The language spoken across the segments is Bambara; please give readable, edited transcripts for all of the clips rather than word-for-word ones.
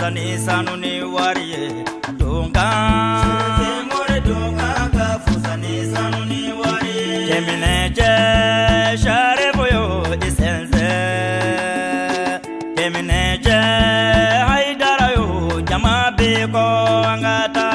fusani sanuni wariye donga more donga ka fusani sanuni wariye kemine je share boyo isense kemine je haidara yo jama be ko ngata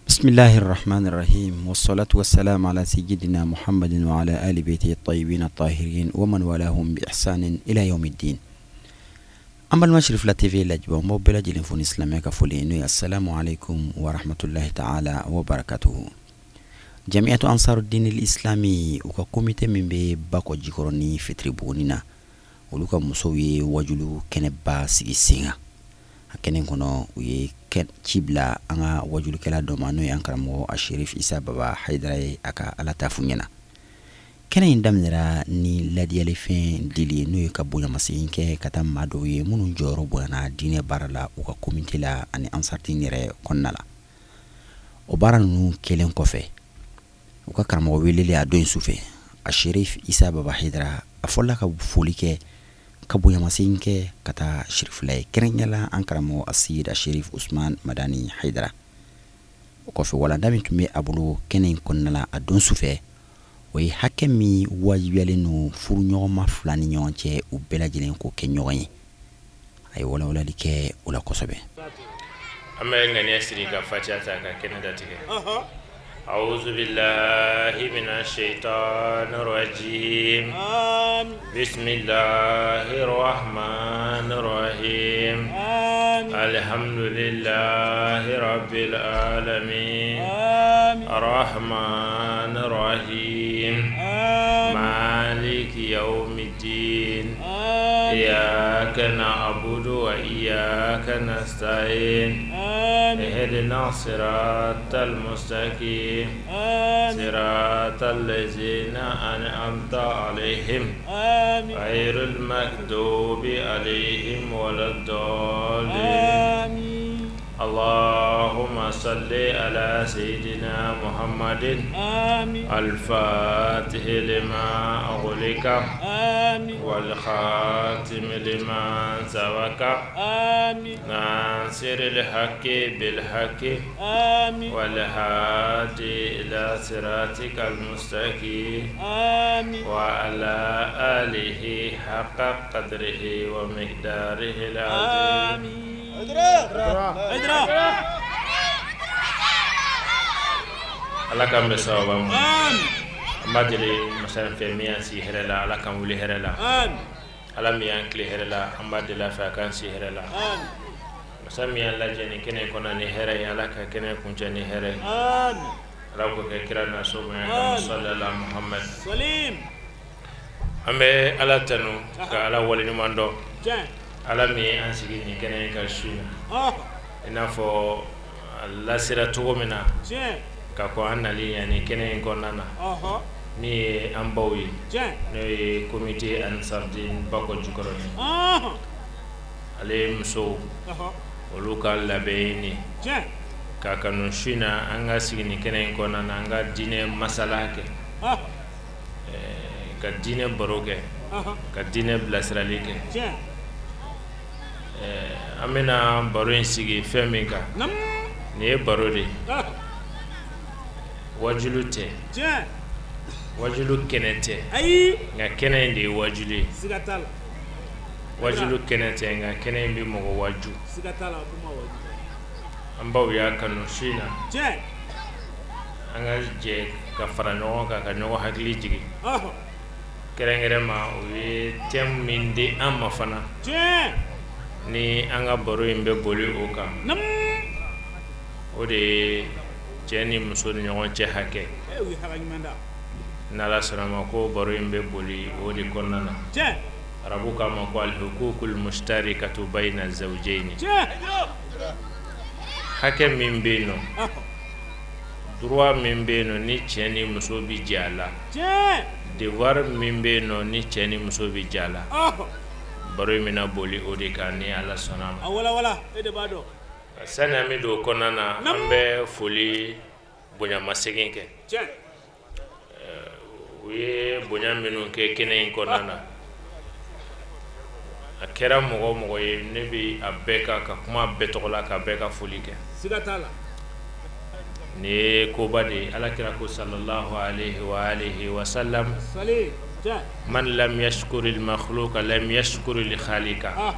بسم الله الرحمن الرحيم والصلاة والسلام على سيدنا محمد وعلى آل بيته الطيبين الطاهرين ومن والاهم بإحسان إلى يوم الدين. أما المشرف لا تي في لجبا موبيلا جلنفون إسلامي كفولينو السلام عليكم ورحمة الله تعالى وبركاته. جمعية أنصار الدين الإسلامي وككوميتي من بي باكو جيكوروني في تريبونينا ولوكا مسوي وجلو كنبا سيسينا hakene kono uye ken kibla anga wajulu kala do manu yankramo ashirif isa baba haidara aka alata funyana kene indamnira ni ladiyale fin dili no kabunya masinke kata mado ye munu joro bona dine barala uka komite la ani ansarti nire konnala o baranu kelen kofe uka karamo welele ado insufe ashirif isa baba haidara afolla ka folike kabuya masinke kata shirif lay kerenyala ankaramo asida shirif Usman Madani Haidara ko fe wala ndami tumi abulu kenen konnala adon sufe way hakemi wajibele no furu nyoma fulani nyonche u bela jelen ko kenyoyi ay wala like wala kosobe amma ngani asiri ka fatiata ka kenada tike أعوذ بالله من الشيطان الرجيم بسم الله الرحمن الرحيم الحمد لله رب العالمين الرحمن الرحيم مالك يوم الدين إياك نعبد وإياك نستعين اهدنا الصراط المستقيم صراط الذين أنعمت عليهم غير المغضوب عليهم ولا الضالين اللهم صل على سيدنا محمد الفاتح لما أغلق والخاتم لما سبق ناصر الحق بالحق والهادي إلى صراطك المستقيم وعلى آله حق قدره ومقداره العظيم. Allah kam be sawaba ambadele masan fe miya si herela Allah kam wuli herela Allah mi ankle herela ambadela fa kan si herela masan mi Allah jeni kene kona ni here ya Allah ka kene kunja ni here Allah ko ke kirana so ma sallallahu Muhammad salim ambe Allah tanu ka Allah wali ni mando Allah mi ansigi ni kene ka shuya inafo Allah sira tugomina ka ko annali yani kene ko nana ni ambawi no comité ansardin bako jukoroni ale mso oluka labeni ka kanu shina anga sigini kene ko nana anga dine masalake ka dine boroke ka dine blasralike amena baroin sigi femika ne barode wajulute wajulu kenete nga kene ndi wajuli sigatala wajulu kenete nga kene mbi mo waju sigatala kuma waju ambaw ya kanu shina anga je ka farano ka no hakli jigi kerengere ma wi tem mindi amma fana ni anga baro imbe boli oka ode jeni musoni nyon che hake wi harangmanda nala salama ko baro imbe boli ode konnana rabuka ma ko al huququl mushtarikatu bayna zawjayn hake min bino droit min be no ni cɛ ni muso bi jala devoir min be no ni cɛ ni muso bi jala baro mina boli o de kan ni Ala sɔnna ma wala e de b'a dɔn sani an bɛ don kɔnɔna na an bɛ foli bonyamasegin kɛ u ye bonya minnu kɛ kɛnɛ in kɔnɔna na a kɛra mɔgɔ mɔgɔ ye ne bi a bɛɛ ka kuma bɛɛ tɔgɔ la ka bɛɛ ka foli kɛ siga t'a la ni koba de alakira ko sallallahu alaihi wa alihi wa sallam man lam yashkuri al makhluqa lam yashkuri li khaliqa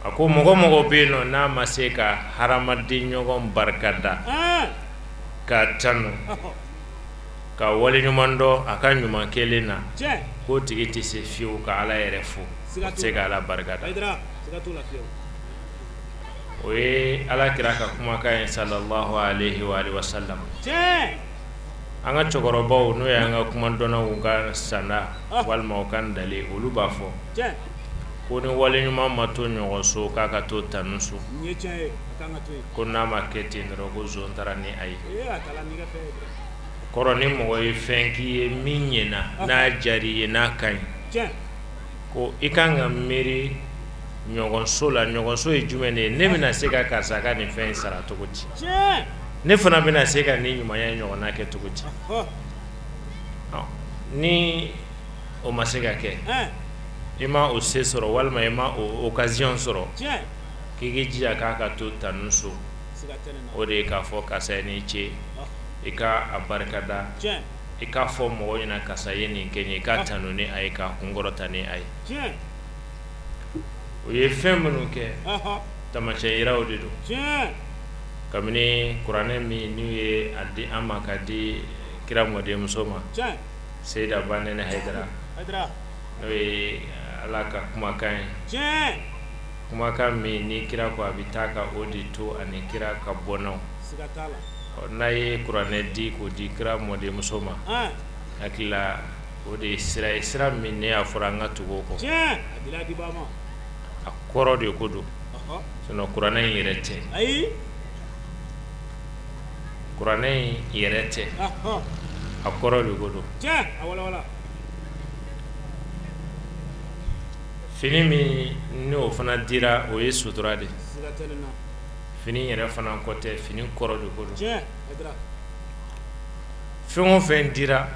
ako mɔgɔ mɔgɔ be no n'a ma se ka hadamaden ɲɔgɔn barikada ka tanu ka wale ɲuman dɔ a ka ɲuman kelen na ko tigi tɛ se fiyewu ka Ala yɛrɛ fo se ka Ala barikada o ye alakira ka kumakan ye sallallahu alaihi wa alihi wa sallam an ka cɛkɔrɔbaw n'o ye an ka kumadɔnnaw ka sanda walima u ka dali olu b'a fɔ ko ni wale ɲuman ma to ɲɔgɔn so k'a ka to tanu so ko n'a ma kɛ ten dɔrɔn ko zon taara ni a ye kɔrɔ ni mɔgɔ ye fɛn k'i ye min ɲɛna n'a jari ye n'a ka ɲi ko i kan ka miiri ɲɔgɔn so la ɲɔgɔn so ye jumɛn de ye ne bɛna se ka karisa ka nin fɛn in sara cogo di ne fana bɛna se ka nin ɲumanya ɲɔgɔnna kɛ cogo di ni o ma se ka kɛ i ma o se sɔrɔ walima i ma o occasion sɔrɔ k'i k'i jija k'a ka to tanu so o de ye k'a fɔ karisa ye ni ce i ka a barikada i k'a fɔ mɔgɔw ɲɛna karisa ye nin kɛ n ye i ka tanu ni a ye k'a kunkɔrɔta ni a ye o ye fɛn minnu kɛ taamasiyɛn yiraw de don kabini kuranɛ min n'u ye a di an ma ka di kira mɔdenmuso ma Seyida Banɛnɛ Hayidara n'o ye Ala ka kumakan ye kumakan min ni kira ko a bɛ taa ka o de to ani kira ka bɔnnaw n'a ye kuranɛ di k'o di kira mɔdenmuso ma hakili la o de ye sira ye sira min ne y'a fɔra an ka tugu o kɔ a kɔrɔ de ko don sinon kuranɛ in yɛrɛ tɛ kuranɛ in yɛrɛ tɛ a kɔrɔ de ko don fini min n'o fana dira o ye sutura de fini yɛrɛ fana kɔ tɛ fini kɔrɔ de ko don fɛn o fɛn dira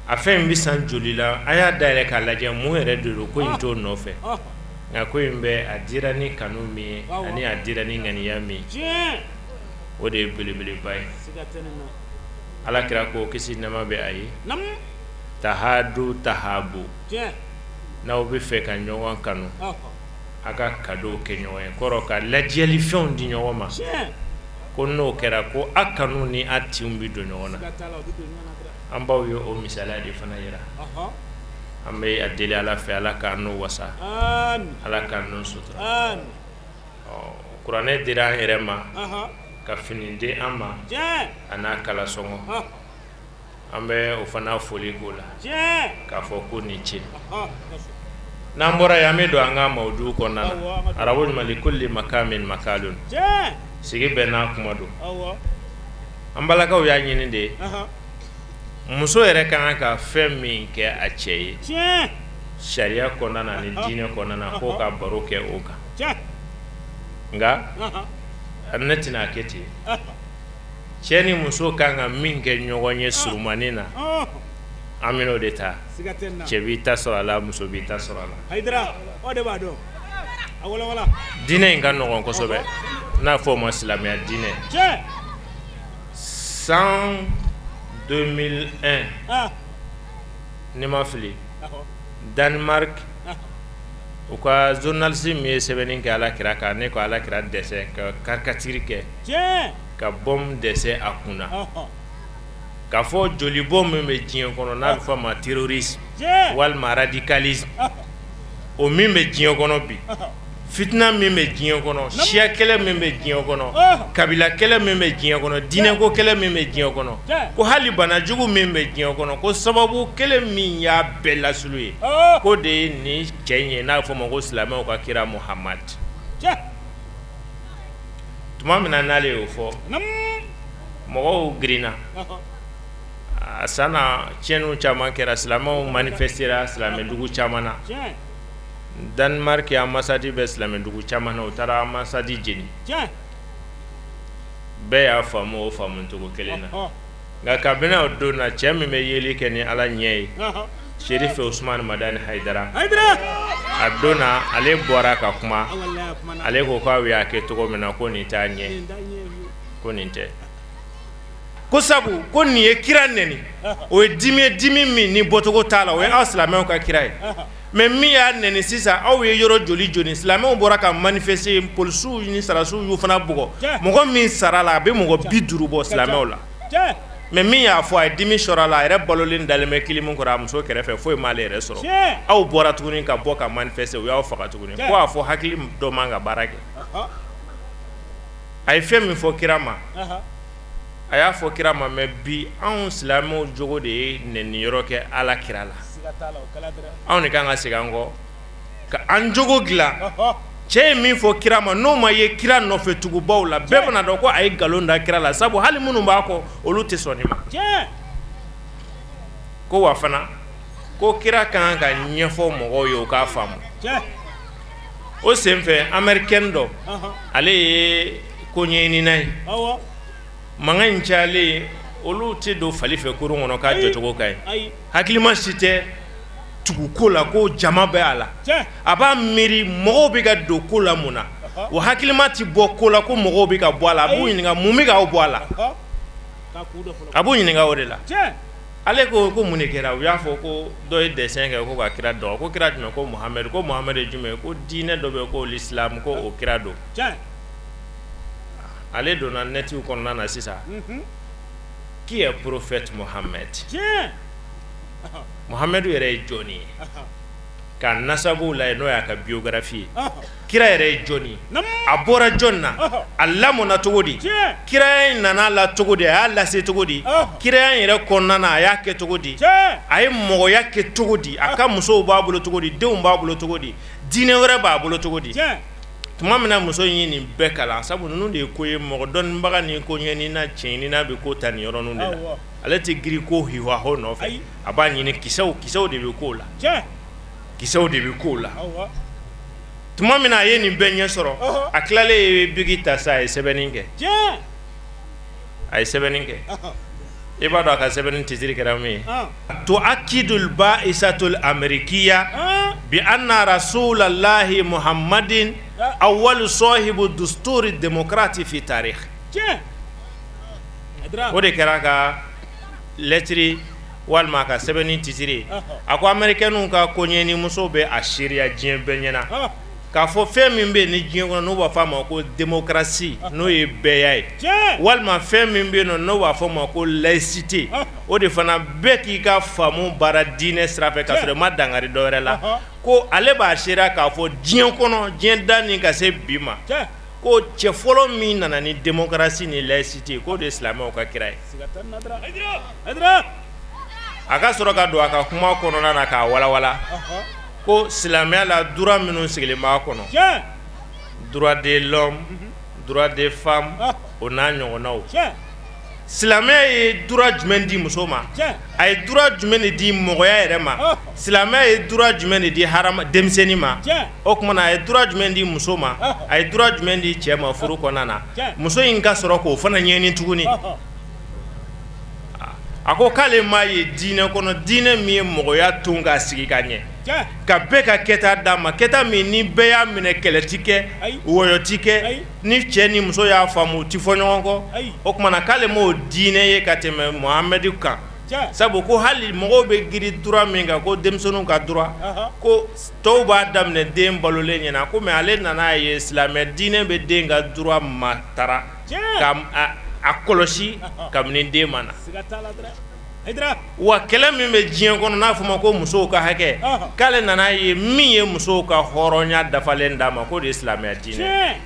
a fɛn bɛ san joli la a y'a dayɛlɛ k'a lajɛ mun yɛrɛ de don ko in t'o nɔfɛ nka ko in bɛ a dira ni kanu min ye ani a dira ni ŋaniya min o de ye belebeleba ye alakira ko kisi nɛɛma bɛ a ye tahadu tahabu n'aw bɛ fɛ ka ɲɔgɔn kanu a ka cadeau kɛ ɲɔgɔn ye kɔrɔ ka lajɛli fɛnw di ɲɔgɔn ma ko n'o kɛra ko a kanu ni a tinw bɛ don ɲɔgɔn na an baw ye o misaliya de fana yira an bɛ a deli Ala fɛ Ala k'an n'o wasa Ala k'an n'o sutura kuranɛ dira an yɛrɛ ma ka fini di an ma a n'a kala sɔngɔ an bɛ o fana foli k'o la k'a fɔ ko ni ce n'an bɔra yen an bɛ don an ka mawudu kɔnɔna na arabu ɲuman likulli makamin makalun sigi bɛɛ n'a kuma don an balakaw y'a ɲini de muso yɛrɛ kan ka fɛn min kɛ a cɛ ye sariya kɔnɔna na ni diinɛ kɔnɔna na k'o ka baro kɛ o kan nka ne tɛna kɛ ten cɛ ni muso kan ka min kɛ ɲɔgɔn ye surumani na an bɛn'o de ta cɛ b'i ta sɔrɔ a la muso b'i ta sɔrɔ a la diinɛ in ka nɔgɔn kosɛbɛ n'a fɔ o ma silamɛya diinɛ 2001 ne ma fili Danemark u ka journaliste min ye sɛbɛnni kɛ alakira kan ne ko alakira dɛsɛ ka caricature kɛ ka bombe dɛsɛ a kunna k'a fɔ joli bom min bɛ diɲɛ kɔnɔ n'a bɛ fɔ a ma terrorisme walima radicalisme o min bɛ diɲɛ kɔnɔ bi fitina min bɛ diɲɛ kɔnɔ siya kɛlɛ min bɛ diɲɛ kɔnɔ kabila kɛlɛ min bɛ diɲɛ kɔnɔ diinɛko kɛlɛ min bɛ diɲɛ kɔnɔ ko hali banajugu min bɛ diɲɛ kɔnɔ ko sababu kelen min y'a bɛɛ lasulu ye ko de ye nin cɛ in ye n'a bɛ fɔ o ma ko silamɛw ka kira Muhamad tuma min na n'ale y'o fɔ mɔgɔw girinna a sana tiɲɛniw caman kɛra silamɛw manifestera silamɛdugu caman na Danemark ambassade bɛ silamɛdugu caman na u taara ambassade jeni bɛɛ y'a faamu o faamucogo kelen na nka kabini o don na cɛ min bɛ yeli kɛ ni Ala ɲɛ ye Sheriff Usman Madani Haidara a don na ale bɔra ka kuma ale ko k'aw y'a kɛ cogo min na ko nin t'a ɲɛ ko nin tɛ ko sabu ko nin ye kira nɛni o ye dimi min ni bɔcogo t'a la o ye aw silamɛw ka kira ye mais min y'a nɛni sisan aw ye yɔrɔ joli silamɛw bɔra ka manifester polisiw ni sarasiw y'u fana bugɔ mɔgɔ min sara la a bɛ mɔgɔ 50 bɔ silamɛw la mais min y'a fɔ a ye dimi sɔrɔ a la a yɛrɛ balolen dalen bɛ kilimu kɔrɔ a muso kɛrɛfɛ foyi m'ale yɛrɛ sɔrɔ aw bɔra tuguni ka bɔ ka manifester u y'aw faga tuguni ko a fɔ hakili dɔ man ka baara kɛ a ye fɛn min fɔ kira ma a y'a fɔ kira ma mais bi anw silamɛw jogo de ye nɛniyɔrɔ kɛ Ala kira la anw de kan ka segin an kɔ ka an jogo dilan cɛ ye min fɔ kira ma n'o ma ye kira nɔfɛ tugubaw la bɛɛ bɛna dɔn ko a ye nkalon da kira la sabu hali minnu b'a kɔ olu tɛ sɔn nin ma ko wa fana ko kira kan ka ɲɛfɔ mɔgɔw ye u k'a faamu o senfɛ américain dɔ ale ye ko ɲɛɲinina ye mankan in cayalen olu tɛ don fali fɛ kurun kɔnɔ k'a jɔcogo ka ɲi hakilima si tɛ tugu ko la ko jama bɛ a la a b'a miiri mɔgɔw bɛ ka don ko la mun na o hakilima tɛ bɔ ko la ko mɔgɔw bɛ ka bɔ a la a b'u ɲininka mun bɛ k'aw bɔ a la a b'u ɲininka o de la ale ko mun de kɛra u y'a fɔ ko dɔ ye dessin kɛ ko ka kira dɔn ko kira jumɛn ko Muhamɛd ye jumɛn ko diinɛ dɔ bɛ ko l'islam ko o kira don ale donna netiw kɔnɔna na sisan qui est prophète Mohammed Mohammed yɛrɛ ye jɔn ye ka nasabu la n'o y'a ka biographie kira yɛrɛ ye jɔn ye a bɔra jɔn na a lamɔna cogo di kira in nana la cogo di a y'a lase cogo di kira in yɛrɛ kɔnɔna na a y'a kɛ cogo di a ye mɔgɔya kɛ cogo di a ka musow b'a bolo cogo di denw b'a bolo cogo di diinɛ wɛrɛ b'a bolo cogo di tuma min na muso in ye nin bɛɛ kalan sabu ninnu de ye ko ye mɔgɔ dɔnnibaga ni ko ɲɛni na tiɲɛni na bɛ ko ta nin yɔrɔninw de la ale tɛ giri ko hiwaho nɔfɛ a b'a ɲini kisɛw de bɛ k'o la kisɛw de bɛ k'o la tuma min na a ye nin bɛɛ ɲɛ sɔrɔ a tilalen ye bigi ta sa a ye sɛbɛnni kɛ i b'a dɔn a ka sɛbɛnni tisiri kɛra min ye tu'akkidul ba'isatul amerikiya bi anna rasulallahi muhammadin awwalu sahibu dusturi demokrati fi tarikh o de kɛra ka lɛtiri walima ka sɛbɛnni tisiri a ko américainw ka koɲɛni muso bɛ a seereya diɲɛ bɛɛ ɲɛna k'a fɔ fɛn min bɛ ni diɲɛ kɔnɔ n'o b'a fɔ a ma ko démocratie n'o ye bɛɛya ye walima fɛn min bɛ yen n'o b'a fɔ a ma ko laïcité o de fana bɛɛ k'i ka faamu baara diinɛ sira fɛ ka sɔrɔ i ma dangari dɔ wɛrɛ la ko ale b'a seereya k'a fɔ diɲɛ kɔnɔ diɲɛ da ni ka se bi ma ko cɛ fɔlɔ min nana ni démocratie ni laïcité k'o de ye silamɛw ka kira ye a ka sɔrɔ ka don a ka kuma kɔnɔna na k'a walawala ko silamɛya la droit minnu sigilen b'a kɔnɔ droit de l'homme droit des femmes o n'a ɲɔgɔnnaw silamɛya ye droit jumɛn di muso ma a ye droit jumɛn de di mɔgɔya yɛrɛ ma silamɛya ye droit jumɛn de di denmisɛnnin ma o tuma na a ye droit jumɛn di muso ma a ye droit jumɛn di cɛ ma furu kɔnɔna na muso in ka sɔrɔ k'o fana ɲɛɲini tuguni a ko k'ale m'a ye diinɛ kɔnɔ diinɛ min ye mɔgɔya tun k'a sigi ka ɲɛ ka bɛɛ ka kɛta d'a ma kɛta min ni bɛɛ y'a minɛ kɛlɛ ti kɛ wɔyɔ ti kɛ ni cɛ ni muso y'a faamu u ti fɔ ɲɔgɔn kɔ o tuma na k'ale m'o diinɛ ye ka tɛmɛ Muhamɛdi kan sabu ko hali mɔgɔw bɛ giri droit min kan ko denmisɛnninw ka droit ko tɔw b'a daminɛ den balolen ɲɛna ko mais ale nan'a ye silamɛ diinɛ bɛ den ka droit matara ka a kɔlɔsi kabini den ma na wa kɛlɛ min bɛ diɲɛ kɔnɔ n'a fɔ ma ko musow ka hakɛ k'ale nan'a ye min ye musow ka hɔrɔnya dafalen d'a ma k'o de ye silamɛya diinɛ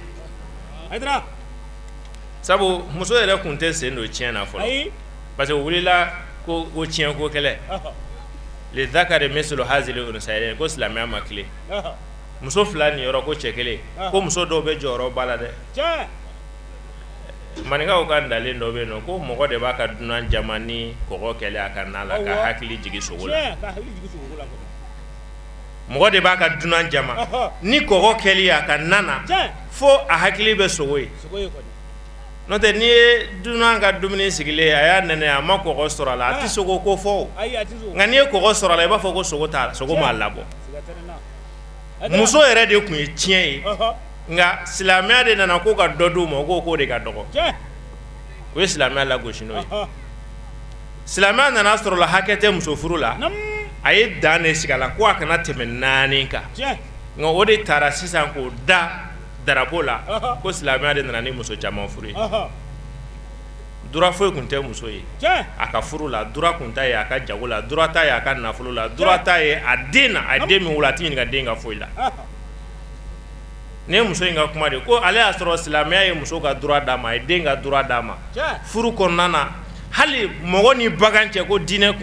sabu muso yɛrɛ tun tɛ sen don tiɲɛ na fɔlɔ parce que o wulila ko tiɲɛ ko kɛlɛ le zakari mislu hazili unsayni ko silamɛya ma tile muso fila ni yɔrɔ ko cɛ kelen ko muso dɔw bɛ jɔyɔrɔ ba la dɛ maninkaw ka dalen dɔ bɛ yen nɔ ko mɔgɔ de b'a ka dunan jama ni kɔgɔ kɛlɛ a ka na la ka hakili jigi sogo la mɔgɔ de b'a ka dunan jama ni kɔgɔ kɛli a ka nana fo a hakili bɛ sogo ye n'o tɛ n'i ye dunan ka dumuni sigilen a y'a nɛnɛ a ma kɔgɔ sɔrɔ a la a tɛ sogo ko fɔ nka n'i ye kɔgɔ sɔrɔ a la i b'a fɔ ko sogo m'a labɔ muso yɛrɛ de tun ye tiɲɛ ye nka silamɛya de nana ko ka dɔ d'u ma k'o de ka dɔgɔ o ye silamɛya lagosi n'o ye silamɛya nana sɔrɔ la hakɛ tɛ muso furu la a ye dan de sigi a la ko a kana tɛmɛ 4 kan nka o de taara sisan k'o da darapo la ko silamɛya de nana ni muso caman furu ye dura foyi tun tɛ muso ye a ka furu la dura tun t'a ye a ka jago la dura t'a ye a ka nafolo la dura t'a ye a den na a den min wolo a tɛ ɲininka den ka foyi la ne muso in ka kuma de ko ale y'a sɔrɔ silamɛya ye muso ka dura d'a ma a ye den ka dura d'a ma furu kɔnɔna na hali mɔgɔ ni bagan cɛ ko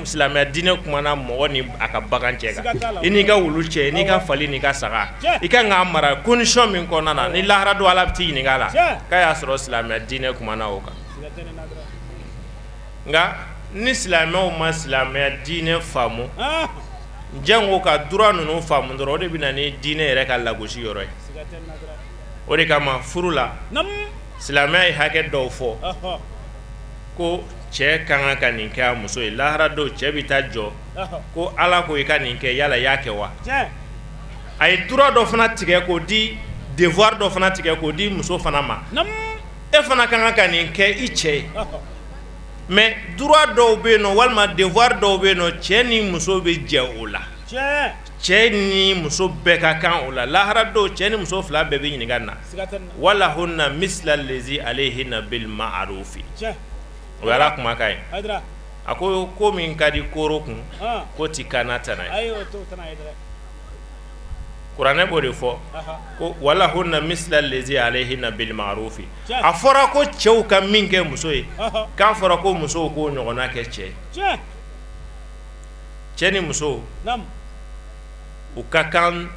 silamɛya diinɛ kumana mɔgɔ ni a ka bagan cɛ kan i n'i ka wulu cɛ i n'i ka fali n'i ka saga i kan k'a mara condition min kɔnɔna na ni lahara don ala bɛ t'i ɲininka a la k'a y'a sɔrɔ silamɛya diinɛ kumana o kan nka ni silamɛw ma silamɛya diinɛ faamu jango ka dura ninnu faamu dɔrɔn o de bɛ na ni diinɛ yɛrɛ ka lagosi yɔrɔ ye o de kama furu la silamɛya ye hakɛ dɔw fɔ ko cɛ ka kan ka nin kɛ a muso ye lahara don cɛ bɛ taa jɔ ko ala ko i ka nin kɛ yala i y'a kɛ wa a ye dura dɔ fana tigɛ k'o di devoir dɔ fana tigɛ k'o di muso fana ma e fana ka kan ka nin kɛ i cɛ ye mais droit dɔw bɛ yen nɔ walima devoir dɔw bɛ yen nɔ cɛ ni muso bɛ jɛ o la cɛ ni muso bɛɛ ka kan o la lahara don cɛ ni muso fila bɛɛ bɛ ɲininka na wala hunna misla lezi alayhinna bil ma'rufi o ye ala kumakan ye a ko ko min ka di koro kun ko ti kana tana ye kuranɛ b'o de fɔ ko wala hunna misla lezi alayhinna bil ma'rufi a fɔra ko cɛw ka min kɛ muso ye k'a fɔra ko musow k'o ɲɔgɔnna kɛ cɛ cɛ ni muso u ka kan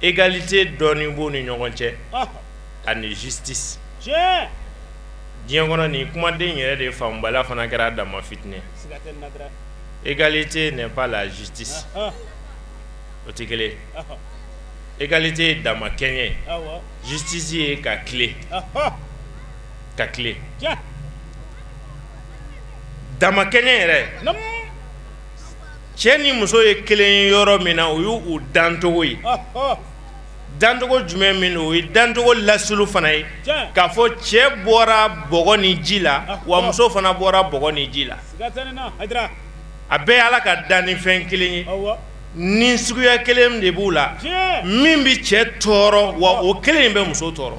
égalité dɔɔnin b'u ni ɲɔgɔn cɛ ani justice diɲɛ kɔnɔ nin kumaden yɛrɛ de faamubala fana kɛra dama fitinɛ égalité n'est pas la justice o tɛ kelen égalité ye dama kɛɲɛ justice ye ka tile dama kɛɲɛ yɛrɛ cɛ ni muso ye kelen ye yɔrɔ min na o y'u dantogo ye dantogo jumɛn min o ye dantogo lasulu fana ye k'a fɔ cɛ bɔra bɔgɔ ni ji la wa muso fana bɔra bɔgɔ ni ji la a bɛɛ ye ala ka danni fɛn kelen ye ni suguya kelen de b'u la min bi cɛ tɔɔrɔ wa o kelen in bɛ muso tɔɔrɔ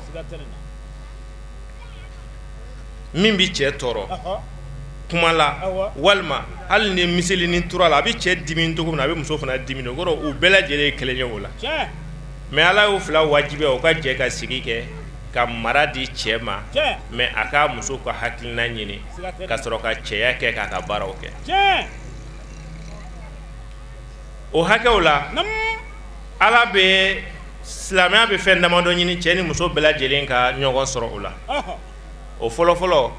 min bi cɛ tɔɔrɔ kuma la walima hali ni miseli ni tura la a bɛ cɛ dimi cogo min na a bɛ muso fana dimi o kɔrɔ u bɛɛ lajɛlen ye kelen ye o la mais ala y'o fila wajibiya o ka jɛ ka sigi kɛ ka mara di cɛ ma mais a ka muso ka hakilina ɲini ka sɔrɔ ka cɛya kɛ k'a ka baaraw kɛ o hakɛw la ala bɛ silamɛya bɛ fɛn damadɔ ɲini cɛ ni muso bɛɛ lajɛlen ka ɲɔgɔn sɔrɔ o la o fɔlɔfɔlɔ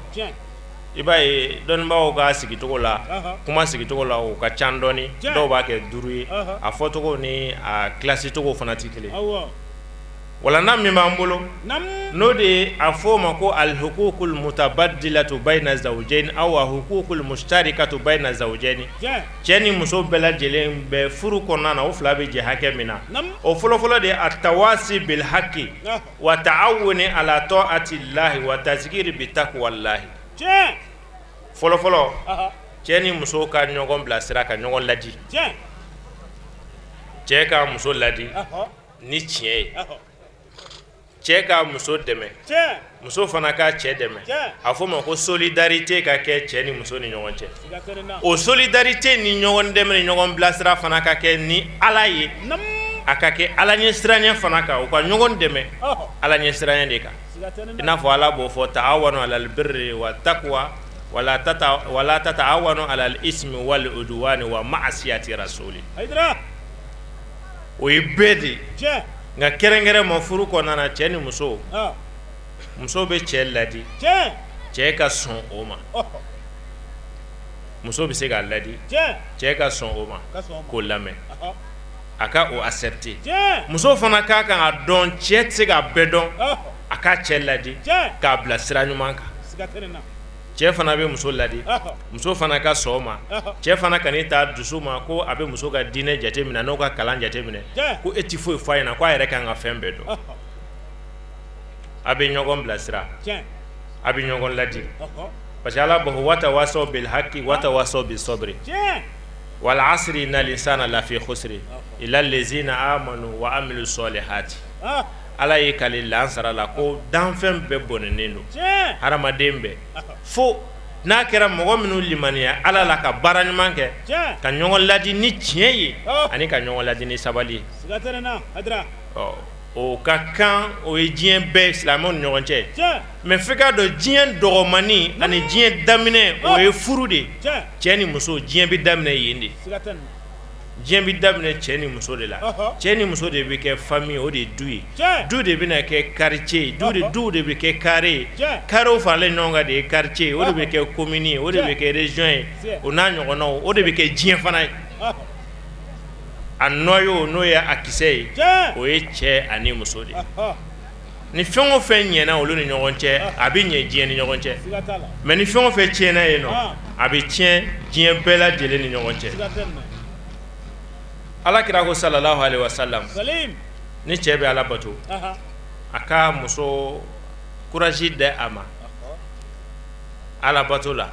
i b'a ye dɔnnibagaw ka sigicogo la kuma sigicogo la o ka ca dɔɔni dɔw b'a kɛ 5 ye a fɔcogo ni a kilasicogo fana tɛ kelen walanda min b'an bolo n'o de ye a fɔ o ma ko al-huququl mutabaddilatu bayna zawjayn aw huququl mushtarikatu bayna zawjayn cɛ ni muso bɛɛ lajɛlen bɛ furu kɔnɔna na o fila bɛ jɛ hakɛ min na o fɔlɔfɔlɔ de ye at-tawasi bil haqqi wa ta'awuni ala ta'ati llahi wa tazkiri bi taqwallahi fɔlɔfɔlɔ cɛ ni muso ka ɲɔgɔn bilasira ka ɲɔgɔn ladi cɛ ka muso ladi ni tiɲɛ ye cɛ ka muso dɛmɛ muso fana ka cɛ dɛmɛ a fɔ ma ko solidarité ka kɛ cɛ ni muso ni ɲɔgɔn cɛ o solidarité ni ɲɔgɔn dɛmɛ ni ɲɔgɔn bilasira fana ka kɛ ni ala ye a ka kɛ ala ɲɛsiranya fana kan u ka ɲɔgɔn dɛmɛ ala ɲɛsiranya de kan i n'a fɔ ala b'o fɔ ta'awanu alal birri wa taqwa wala tata'awanu alal ismi wal udwani wa ma'asiyati rasuli o ye bɛɛ de nka kɛrɛnkɛrɛn ma furu kɔnɔna na cɛ ni muso muso be cɛ ladi cɛ ka sɔn o ma muso be se ka ladi cɛ ka sɔn o ma k'o lamɛn a ka o accepter muso fana ka kan a dɔn cɛ tɛ se ka bɛɛ dɔn a ka cɛ ladi k'a bila sira ɲuman kan cɛ fana bɛ muso ladi muso fana ka sɔn o ma cɛ fana kan'i ta dusu ma ko a bɛ muso ka diinɛ jate minɛ n'o ka kalan jate minɛ ko e tɛ foyi f'a ɲɛna ko a yɛrɛ kan ka fɛn bɛɛ dɔn a bɛ ɲɔgɔn bilasira a bɛ ɲɔgɔn ladi parce que Ala b'a fɔ watawasaw bil haqqi watawasaw bis sabri wal asri innal insana lafi khusri illa allazina amanu wa amilu solihati Ala ye kale lansara la ko danfɛn bɛɛ bɔnɛnen don hadamaden bɛɛ fo n'a kɛra mɔgɔ minnu limaniya Ala la ka baara ɲuman kɛ ka ɲɔgɔn ladi ni tiɲɛ ye ani ka ɲɔgɔn ladi ni sabali ye o ka kan o ye diɲɛ bɛɛ silamɛw ni ɲɔgɔn cɛ mais f'i k'a dɔn diɲɛ dɔgɔmani ani diɲɛ daminɛ o ye furu de cɛ ni muso diɲɛ bɛ daminɛ yen de diɲɛ bɛ daminɛ cɛ ni muso de la cɛ ni muso de bɛ kɛ famille o de ye du ye du de bɛna kɛ quartier du de bɛ kɛ carré ye carréw faralen ɲɔgɔn kan de ye quartier ye o de bɛ kɛ commune ye o de bɛ kɛ région ye o n'a ɲɔgɔnnaw o de bɛ kɛ diɲɛ fana ye a noyau n'o ye a kisɛ ye o ye cɛ ani muso de ni fɛn o fɛn ɲɛna olu ni ɲɔgɔn cɛ a bɛ ɲɛ diɲɛ ni ɲɔgɔn cɛ mais ni fɛn o fɛn tiɲɛna yen nɔ a bɛ tiɲɛ diɲɛ bɛɛ lajɛlen ni ɲɔgɔn cɛ Alakira ko sallallahu alaihi wasallam ni cɛ bɛ Ala bato a ka muso courage di a ma Ala bato la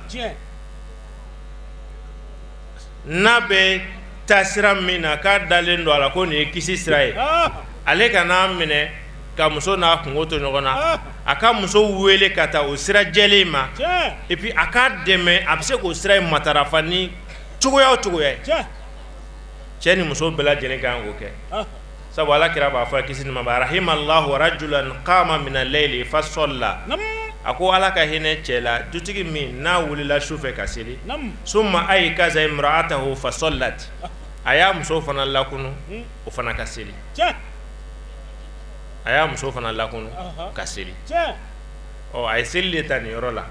n'a bɛ taa sira min na k'a dalen don a la ko nin ye kisi sira ye ale kana minɛ ka muso n'a kungo to ɲɔgɔn na a ka muso wele ka taa o sira jɛlen ma et puis a k'a dɛmɛ a bɛ se k'o sira in matarafa ni cogoya o cogoya ye cɛ ni muso bɛɛ lajɛlen kan k'o kɛ sabu Alakira b'a fɔ kisi ni nɛɛma b'a rahimallahu rajulan qama min al-layli fa salla a ko Ala ka hinɛ cɛ la dutigi min n'a wulila su fɛ ka seli summa aykaza imra'atahu fa sallat a y'a muso fana lakunu o fana ka seli a y'a muso fana lakunu ka seli a ye seli de ta nin yɔrɔ la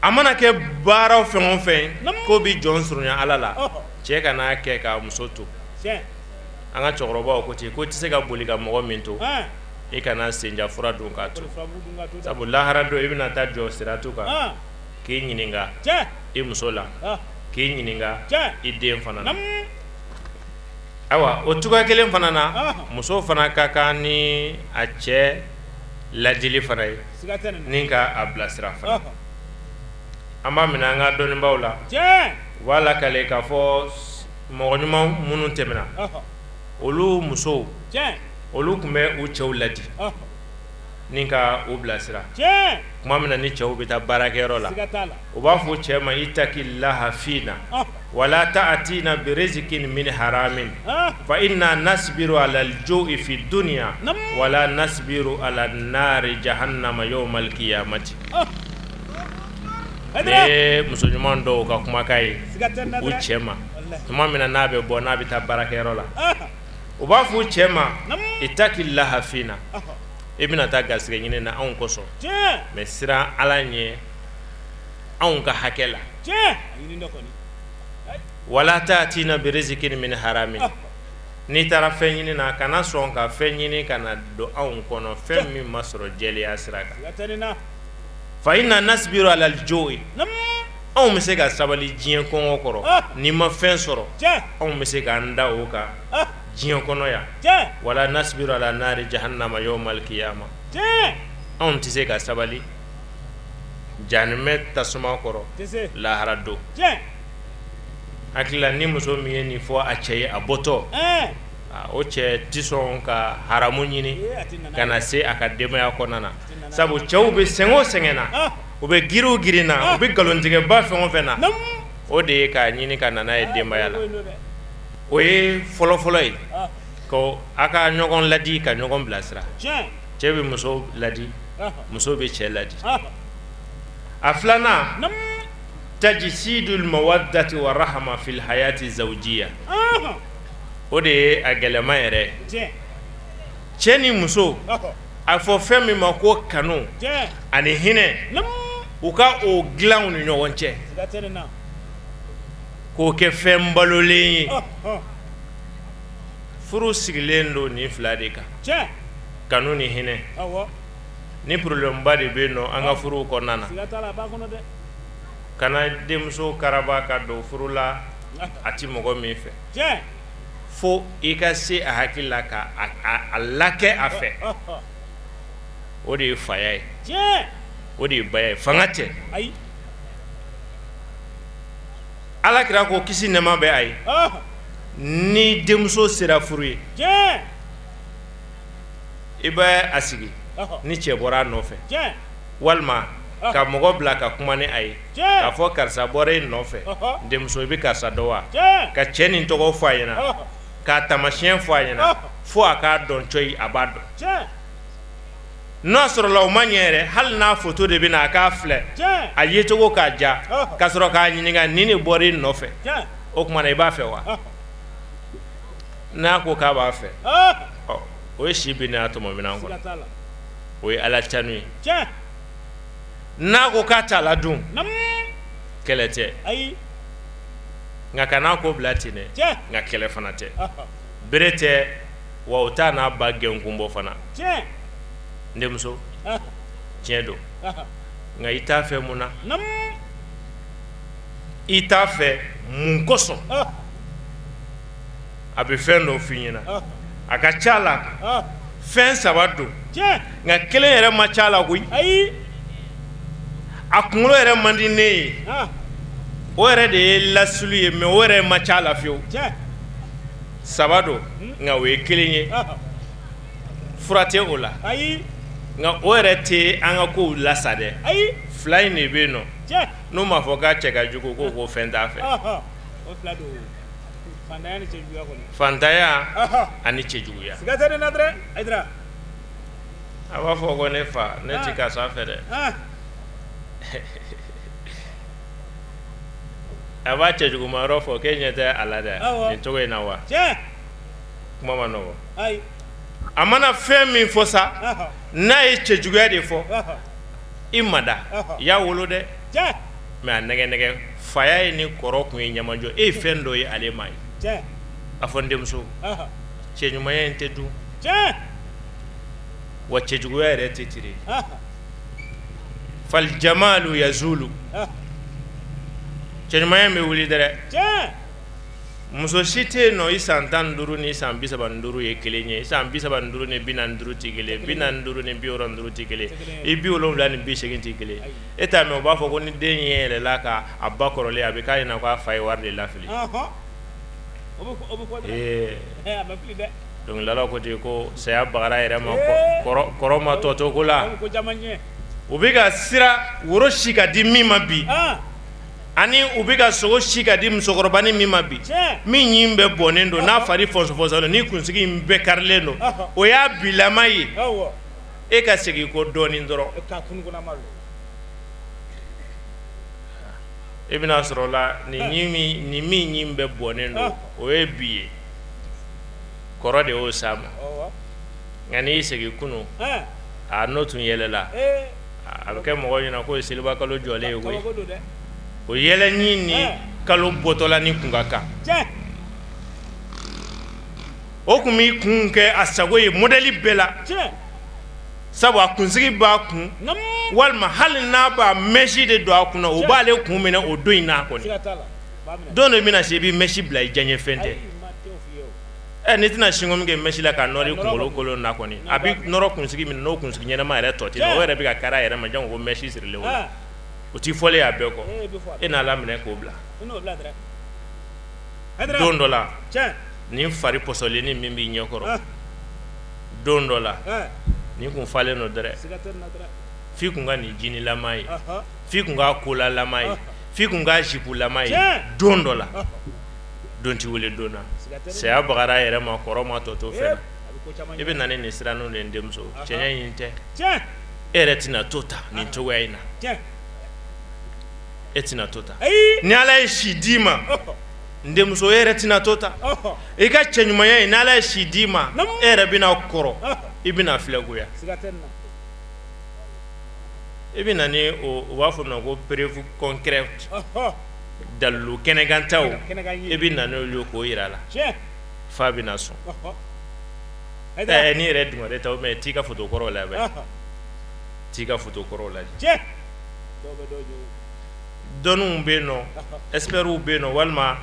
a mana kɛ baara fɛn o fɛn ko bi jɔn surunya Ala la cɛ ka n'a kɛ ka muso to an ka cɛkɔrɔbaw ko ten ko tɛ se ka boli ka mɔgɔ min to i kana senja fura dun k'a to sabu lahara don i bɛna taa jɔ siratu kan k'i ɲininka i muso la k'i ɲininka i den fana na ayiwa o cogoya kelen fana na muso fana ka kan ni a cɛ ladili fana ye ni ka a bilasira fana an b'a minɛ an ka dɔnnibaaw la u b'a lakale k'a fɔ mɔgɔ ɲuman minnu tɛmɛna olu musow olu tun bɛ u cɛw ladi ni ka u bilasira tuma min na ni cɛw bɛ taa baarakɛyɔrɔ la u b'a fɔ cɛ ma ittaqillaha fina wala ta'tina birizqin min haramin fa inna nasbiru ala al-ju'i fi dunya wala nasbiru ala an-nari jahannama yawmal qiyamati muso ɲuman dɔw ka kumakan ye u cɛ ma tuma min na n'a bɛ bɔ n'a bɛ taa baarakɛyɔrɔ la u b'a fɔ cɛ ma ittaqillaha fina i bɛna taa garisɛgɛ ɲini na anw kosɔn mais siran Ala ɲɛ anw ka hakɛ la wala ta'tina birizqin min haramin n'i taara fɛn ɲini na kana sɔn ka fɛn ɲini ka na don anw kɔnɔ fɛn min ma sɔrɔ jɛlenya sira kan fa inna nasbiru ala al-ju'i anw bɛ se ka sabali diɲɛ kɔngɔ kɔrɔ n'i ma fɛn sɔrɔ anw bɛ se k'an da o kan diɲɛ kɔnɔ yan wala nasbiru ala nari jahannama yawmal qiyama anw tɛ se ka sabali jahanɛmɛ tasuma kɔrɔ lahara don hakili la ni muso min ye nin fɔ a cɛ ye a bɔtɔ o cɛ tɛ sɔn ka haramu ɲini ka na se a ka denbaya kɔnɔna na sabu cɛw bɛ sɛgɛn o sɛgɛn na u bɛ giriw girin na u bɛ nkalontigɛba fɛn o fɛn na o de ye k'a ɲini ka na n'a ye denbaya la o ye fɔlɔfɔlɔ ye ko a ka ɲɔgɔn ladi ka ɲɔgɔn bilasira cɛ bɛ muso ladi muso bɛ cɛ ladi a filanan tajsidul mawaddati wa rahma fil hayati zawjiya o de ye a gɛlɛma yɛrɛ cɛ ni muso a fɔ fɛn min ma ko kanu ani hinɛ u ka o dilan ni ɲɔgɔn cɛ k'o kɛ fɛn balolen ye furu sigilen don nin fila de kan kanu ni hinɛ ni problème ba de bɛ yen nɔ an ka furuw kɔnɔna na kana denmuso karaba ka don furu la a ti mɔgɔ min fɛ fo i ka se a hakili la ka a lakɛ a fɛ o de ye faya ye o de ye baya ye fanga tɛ ala kira ko kisi nɛma bɛ a ye ni denmuso sera furu ye i bɛ a sigi ni cɛ bɔra a nɔfɛ walima ka mɔgɔ bila ka kuma ni a ye k'a fɔ karisa bɔra e nɔfɛ denmuso i bɛ karisa dɔn wa ka cɛ nin tɔgɔ fɔ a ɲɛna k'a tamasiyɛn fɔ a ɲɛna fo a k'a dɔn coyi a b'a dɔn n'a sɔrɔla o ma ɲɛ yɛrɛ hali n'a foto de bɛ na a k'a filɛ a yecogo k'a ja ka sɔrɔ k'a ɲininka nin de bɔra e nɔfɛ o tuma na i b'a fɛ wa n'a ko k'a b'a fɛ o ye si bin n'a tɔmɔminan kɔnɔ o ye ala tanu ye n'a ko k'a t'a la dun kɛlɛ tɛ nka kana ko bila ten dɛ nka kɛlɛ fana tɛ bere tɛ wa o t'a n'a ba gɛn kun bɔ fana n denmuso tiɲɛ don nka i t'a fɛ mun na i t'a fɛ mun kosɔn a bɛ fɛn dɔ f'i ɲɛna a ka ca la fɛn saba don nka kelen yɛrɛ ma ca la koyi a kunkolo yɛrɛ man di ne ye o yɛrɛ de ye lasuli ye mais o yɛrɛ ma ca la fiyewu saba don nka o ye kelen ye fura tɛ o la nka o yɛrɛ tɛ an ka kow lasa dɛ fila in de bɛ yen nɔ n'o m'a fɔ k'a cɛ ka jugu ko fɛn t'a fɛ fantanya ani cɛjuguya a b'a fɔ ko ne fa ne ti karisa fɛ dɛ a b'a cɛjuguma yɔrɔ fɔ k'e ɲɛ tɛ a la dɛ nin cogo in na wa kuma ma nɔgɔ a mana fɛn min fɔ sa n'a ye cɛjuguya de fɔ i ma da i y'a wolo dɛ mais a nɛgɛ faya ye ni kɔrɔ kun ye ɲamajɔ e ye fɛn dɔ ye ale ma ye a fɔ n denmuso cɛɲumanya in tɛ dun wa cɛjuguya yɛrɛ tɛ tire fal jamalu yazulu cɛɲumanya bɛ wuli dɛrɛ muso si tɛ yen nɔ i san 15 ni san 35 ye kelen ye i san 35 ni 45 tɛ kelen 45 ni 63 tɛ kelen i 70 ni 80 tɛ kelen e t'a mɛn u b'a fɔ ko ni den ye yɛlɛla ka a ba kɔrɔlen a bɛ k'a ɲɛna k'a fa ye wari de lafili donc lala ko ten ko saya bagara yɛrɛ ma kɔrɔ ma tɔtɔ ko la u bɛ ka sira woro si ka di min ma bi ani u bɛ ka sogo si ka di musokɔrɔbanin min ma bi min ɲin bɛ bɔnnen don n'a fari fɔnsɔfɔnsɔnnen ni kunsigi in bɛɛ karilen don o y'a bilama ye e ka segin ko dɔɔnin dɔrɔn e bɛna sɔrɔ la nin min ɲin bɛ bɔnnen don o ye bi ye kɔrɔ de y'o s'a ma nka n'i segin kunun a n'o tun yɛlɛla a bɛ kɛ mɔgɔw ɲɛna k'o ye seliba kalo jɔlen ye koyi o yɛlɛɲin ni kalo bɔtɔla ni kun ka kan o kun b'i kun kɛ a sago ye modèle bɛɛ la sabu a kunsigi b'a kun walima hali n'a b'a mèche de don a kunna o b'ale kun minɛ o don in na kɔni don dɔ bɛna se i bɛ mèche bila i diyaɲɛ fɛn tɛ n'i tɛna sinko min kɛ mèche la ka nɔrɔ i kunkolo kolon na kɔni a bɛ nɔrɔ kunsigi min n'o kunsigi ɲɛnama yɛrɛ tɔ tɛ o yɛrɛ bɛ ka kari a yɛrɛ ma jango ko mèche sirilen o la o ti fɔlen a bɛɛ kɔ e n'a laminɛ k'o bila don dɔ la nin fari pɔsɔlenni min b'i ɲɛkɔrɔ don dɔ la nin kun falen don dɛrɛ f'i kun ka nin jinilama ye f'i kun ka kolalama ye f'i kun ka jipulama ye don dɔ la don ti wele don na saya bagara a yɛrɛ ma kɔrɔ ma tɔ to fɛn na i bɛ na ni nin siraninw de ye n denmuso cɛɲɛ in tɛ e yɛrɛ tɛna to ta nin cogoya in na e tɛna to ta ni ala ye si d'i ma n denmuso e yɛrɛ tɛna to ta i ka cɛɲumanya in ni ala ye si d'i ma e yɛrɛ bɛna kɔrɔ i bɛna filɛgoya i bɛna ni o b'a fɔ ma ko preuve concrète dalilu kɛnɛkantaw i bɛ na n'olu k'o yira la f'a bɛna sɔn ni yɛrɛ dungare ta mais t'i ka photo kɔrɔ lajɛ t'i ka photo kɔrɔ lajɛ dɔnniw bɛ yen nɔ experts bɛ yen nɔ walima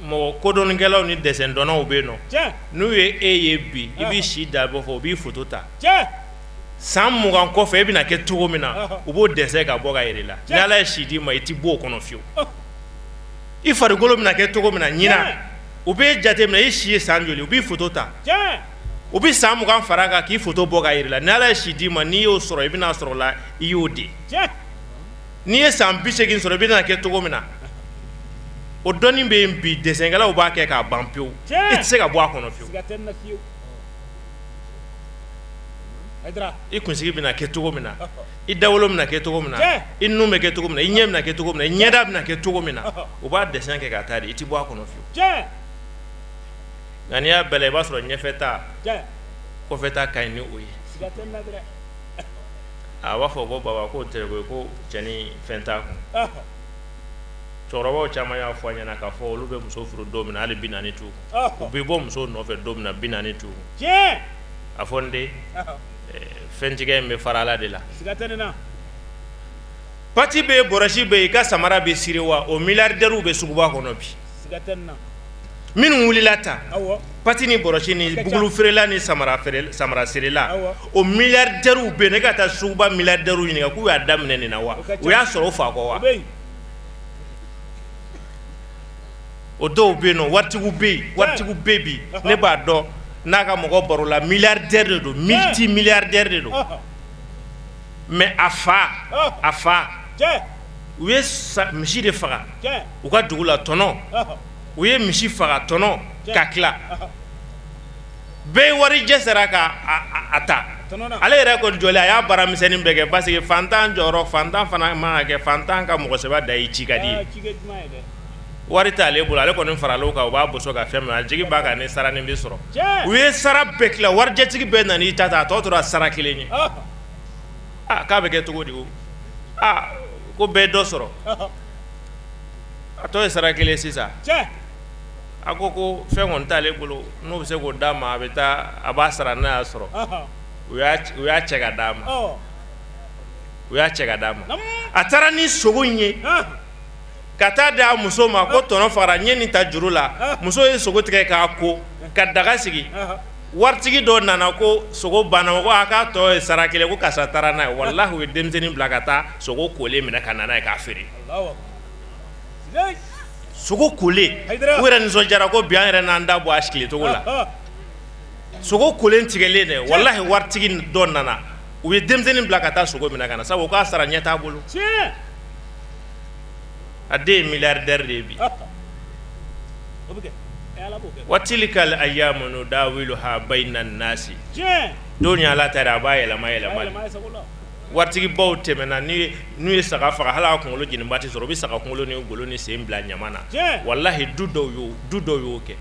mɔgɔ kodɔnnikɛlaw ni dessin dɔnnaw bɛ yen nɔ n'u ye e ye bi i b'i si da bɔ fɔ u b'i photo ta san 20 kɔfɛ i bɛna kɛ cogo min na u b'o dessin ka bɔ ka yɛrɛ la ni Ala ye si d'i ma i ti bɔ o kɔnɔ fiyewu i farikolo bɛna kɛ cogo min na ɲinan u bɛ jate minɛ i si ye san joli u b'i photo ta u bɛ san 20 fara kan k'i photo bɔ ka yɛrɛ la ni Ala ye si d'i ma n'i y'o sɔrɔ i bɛna sɔrɔ la i y'o de n'i ye san 80 sɔrɔ i bɛna kɛ cogo min na o dɔnni bɛ yen bi desinkɛlaw b'a kɛ k'a ban pewu i tɛ se ka bɔ a kɔnɔ fiyewu i kunsigi bɛna kɛ cogo min na i dawolo bɛna kɛ cogo min na i nun bɛ kɛ cogo min na i ɲɛ bɛna kɛ cogo min na i ɲɛda bɛna kɛ cogo min na u b'a dessin kɛ ka taa de i tɛ bɔ a kɔnɔ fiyewu nka n'i y'a bɛɛ la i b'a sɔrɔ ɲɛfɛta kɔfɛta ka ɲi ni o ye a b'a fɔ ko baba k'o tɛ koyi ko cɛ ni fɛn t'a kun cɛkɔrɔbaw caman y'a fɔ a ɲɛna k'a fɔ olu bɛ muso furu don min na hali 40 t'u kun u bɛ bɔ muso nɔfɛ don min na 40 t'u kun a fɔ n den fɛntigɛ in bɛ fara Ala de la pati bɛ yen bɔrɔsi bɛ yen i ka samara bɛ siri wa o milliardaires bɛ suguba kɔnɔ bi minnu wulila ta pati ni bɔrɔsi ni bugulu feerela ni samara sirila o milliardaires bɛ yen ne ka taa suguba milliardaires ɲininka k'u y'a daminɛ nin na wa u y'a sɔrɔ o fa kɔ wa o dɔw bɛ yen nɔ waritigiw bɛ yen bi ne b'a dɔn n'a ka mɔgɔ baro la milliardaire de don multimilliardaire de don mais a fa u ye misi de faga u ka dugu la tɔnɔ u ye misi faga tɔnɔ ka tila bɛɛ ye warijɛ sara ka a ta ale yɛrɛ ko jɔlen a y'a baara misɛnnin bɛɛ kɛ parce que fantan jɔyɔrɔ fantan fana man ka kɛ fantan ka mɔgɔ sɛbɛn da i ci ka di ye wari t'ale bolo ale kɔni faral'o kan u b'a boso ka fɛn min a jigi b'a kan ni sara nin bɛ sɔrɔ u ye sara bɛɛ tila warijɛtigi bɛɛ nana i ta a tɔ tora sara kelen ye k'a bɛ kɛ cogo di o ko bɛɛ dɔ sɔrɔ a tɔ ye sara kelen sisan a ko fɛn kɔni t'ale bolo n'o bɛ se k'o d'a ma a bɛ taa a b'a sara n'a y'a sɔrɔ u y'a cɛ ka d'a ma a taara ni sogo in ye ka taa di a muso ma ko tɔnɔ fagara n ye nin ta juru la muso ye sogo tigɛ k'a ko ka daga sigi waritigi dɔ nana ko sogo banna ko a k'a tɔ ye sara kelen ko karisa taara n'a ye walahi u ye denmisɛnnin bila ka taa sogo kolen minɛ ka na n'a ye k'a feere sogo kolen u yɛrɛ nisɔndiyara ko bi an yɛrɛ n'an da bɔ a sigili cogo la sogo kolen tigɛlen dɛ walahi waritigi dɔ nana u ye denmisɛnnin bila ka taa sogo minɛ ka na sabu k'a sara ɲɛ t'a bolo a den ye milliardaire de ye bi watilika al-ayyamu nudawiluha bayna an-nasi don ni Ala ta a b'a yɛlɛma de waritigi baw tɛmɛna n'u ye saga faga hali a kunkolo jeniba tɛ sɔrɔ u bɛ saga kunkolo ni golo ni sen bila ɲama na walahi du dɔw y'o kɛ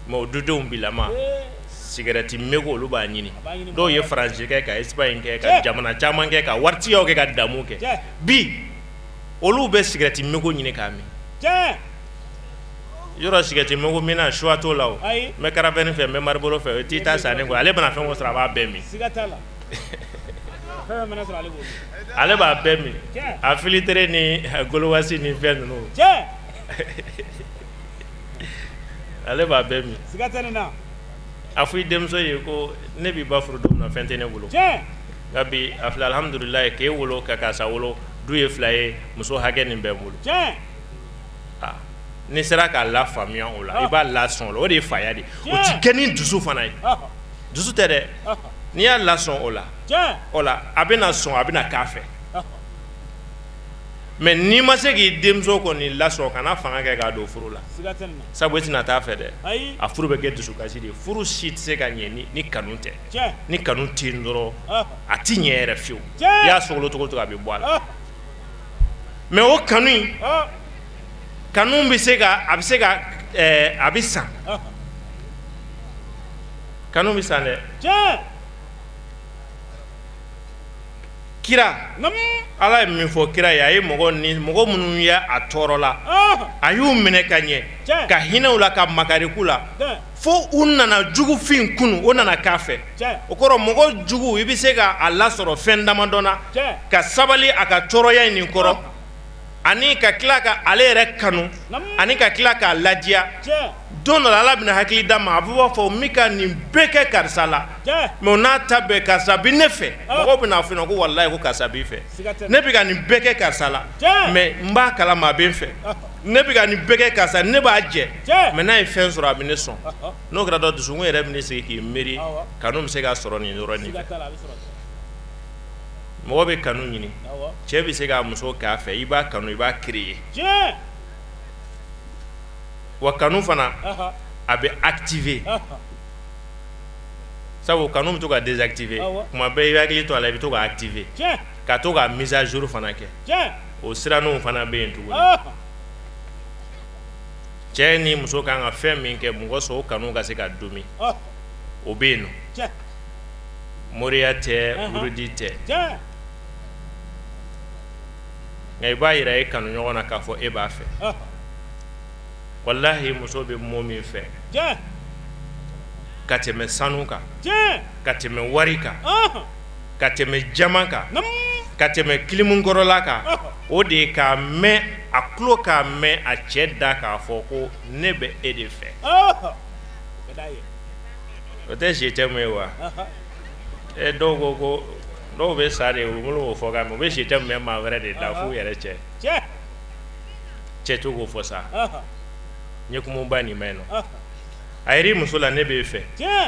mais o dudenw bilama cigarette mego olu b'a ɲini dɔw ye faransi kɛ ka Espagne kɛ ka jamana caman kɛ ka waritigiyaw kɛ ka damu kɛ bi olu bɛ cigarette mego ɲini k'a min yɔrɔ cigarette mego min na choix t'o la o n bɛ karabɛni fɛ n bɛ maribolo fɛ o t'i ta san ne kɔ ale bɛna fɛn o sɔrɔ a b'a bɛɛ min ale b'a bɛɛ min a filtre ni golowasi ni fɛn ninnu ale b'a bɛɛ min a fɔ i denmuso ye ko ne b'i ba furu don min na fɛn tɛ ne bolo nka bi a filɛ alhamdulilayi k'e wolo ka karisa wolo du ye 2 ye muso hakɛ nin bɛ n bolo ni sera k'a la faamuya o la i b'a la sɔn o la o de ye faya de o ti kɛ ni dusu fana ye dusu tɛ dɛ n'i y'a la sɔn o la a bɛna sɔn a bɛna k'a fɛ mais n'i ma se k'i denmuso kɔni lasɔn kana fanga kɛ k'a don furu la sabu i tɛna taa fɛ dɛ a furu bɛ kɛ dusukasi de ye furu si tɛ se ka ɲɛ ni kanu tɛ ni kanu tɛ yen dɔrɔn a ti ɲɛ yɛrɛ fiyewu i y'a sogolo cogo a bɛ bɔ a la mais o kanu in kanu bɛ se ka a bɛ san kanu bɛ san dɛ kira ala ye min fɔ kira ye a ye mɔgɔ minnu ye a tɔɔrɔ la a y'u minɛ ka ɲɛ ka hinɛw la ka makariku la fo u nana jugufin kunu o nana k'a fɛ o kɔrɔ mɔgɔ jugu i bɛ se ka a lasɔrɔ fɛn damadɔ na ka sabali a ka tɔɔrɔya in nin kɔrɔ ani ka tila ka ale yɛrɛ kanu ani ka tila k'a ladiya don dɔ la ala bɛna hakili d'a ma a b'a fɔ n bɛ ka nin bɛɛ kɛ karisa la mais o n'a ta bɛɛ karisa bɛ ne fɛ mɔgɔw bɛna fɔ ko walayi ko karisa b'i fɛ ne bɛ ka nin bɛɛ kɛ karisa la mais n b'a kalama a bɛ n fɛ ne bɛ ka nin bɛɛ kɛ karisa ne b'a jɛ mais n'a ye fɛn sɔrɔ a bɛ ne sɔn n'o kɛra dɔ dusukun yɛrɛ bɛ ne sigi k'i miiri kanu bɛ se ka sɔrɔ nin yɔrɔ nin fɛ mɔgɔ bɛ kanu ɲini cɛ bɛ se k'a muso k'a fɛ i b'a kanu i b'a créer wa kanu fana a bɛ activer sabu kanu bɛ to ka désactiver kuma bɛɛ i bɛ hakili to a la i bɛ to ka activer ka to ka mise à jour fana kɛ o siraninw fana bɛ yen tuguni cɛ ni muso kan ka fɛn min kɛ mɔgɔ sɔn o kanu ka se ka domi o bɛ yen nɔ moriya tɛ wurudi tɛ nka i b'a yira e kanu ɲɔgɔn na k'a fɔ e b'a fɛ wallahi muso bɛ mɔ min fɛ ka tɛmɛ sanu kan ka tɛmɛ wari kan ka tɛmɛ jama kan ka tɛmɛ kilimunkɔrɔla kan o de ye k'a mɛn a tulo k'a mɛn a cɛ da k'a fɔ ko ne bɛ e de fɛ o tɛ si tɛ mun ye wa dɔw ko dɔw bɛ sa de u bolo k'o fɔ k'a mɛn u bɛ si tɛ mɛn maa wɛrɛ de da f'u yɛrɛ cɛ cɛ to k'o fɔ sa n ye kumuba nin mɛn nɔ a yɛrɛ muso la ne b'e fɛ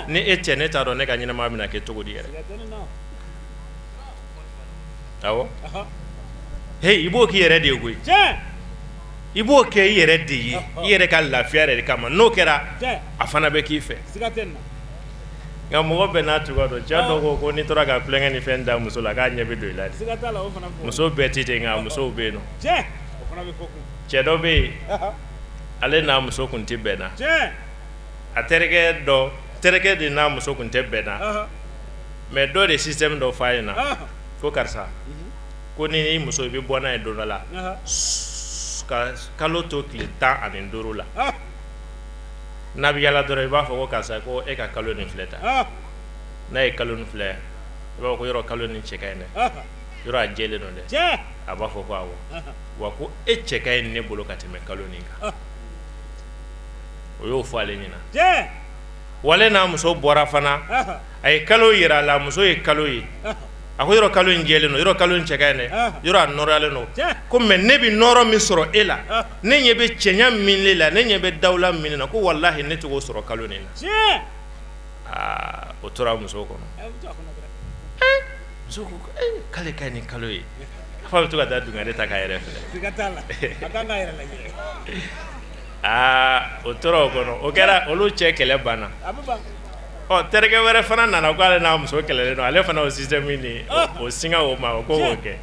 ni e cɛ ne t'a dɔn ne ka ɲɛnɛmaya bɛna kɛ cogo di yɛrɛ awɔ hey i b'o k'i yɛrɛ de ye koyi i b'o kɛ i yɛrɛ de ye i yɛrɛ ka lafiya yɛrɛ de kama n'o kɛra a fana bɛ k'i fɛ nka mɔgɔ bɛɛ n'a cogoya dɔn cɛ dɔw ko n'i tora ka tulonkɛ ni fɛn da muso la k'a ɲɛ bɛ don i la de muso bɛɛ tɛ ten nka musow bɛ yen nɔ cɛ dɔ bɛ yen ale n'a muso kun tɛ bɛn na a terikɛ de n'a muso kun tɛ bɛn na mais dɔ de système dɔ f'a ɲɛna ko karisa ko ni i muso i bɛ bɔ n'a ye don dɔ la ka kalo to tile 15 la n'a bɛ yala dɔrɔn i b'a fɔ ko karisa ko e ka kalo nin filɛ ta n'a ye kalo nin filɛ i b'a fɔ ko yɔrɔ kalo nin cɛ ka ɲi dɛ yɔrɔ a jɛlen don dɛ a b'a fɔ ko awɔ wa ko e cɛ ka ɲi ne bolo ka tɛmɛ kalo nin kan o y'o fɔ ale ɲɛna wale n'a muso bɔra fana a ye kalo yira a la muso ye kalo ye a ko yɔrɔ kalo in jɛlen don yɔrɔ kalo in cɛ ka ɲi dɛ yɔrɔ a nɔrɔyalen don ko mais ne bɛ nɔrɔ min sɔrɔ e la ne ɲɛ bɛ cɛɲa min le la ne ɲɛ bɛ dawula min na ko walahi ne tɛ k'o sɔrɔ kalo nin na o tora muso kɔnɔ muso ko k'ale ka ɲi ni kalo ye f'a bɛ to ka taa dungare ta k'a yɛrɛ filɛ o tora o kɔnɔ o kɛra olu cɛ kɛlɛ banna terikɛ wɛrɛ fana nana ko ale n'a muso kɛlɛlen don ale fana o système ni o singa o ma o ko k'o kɛ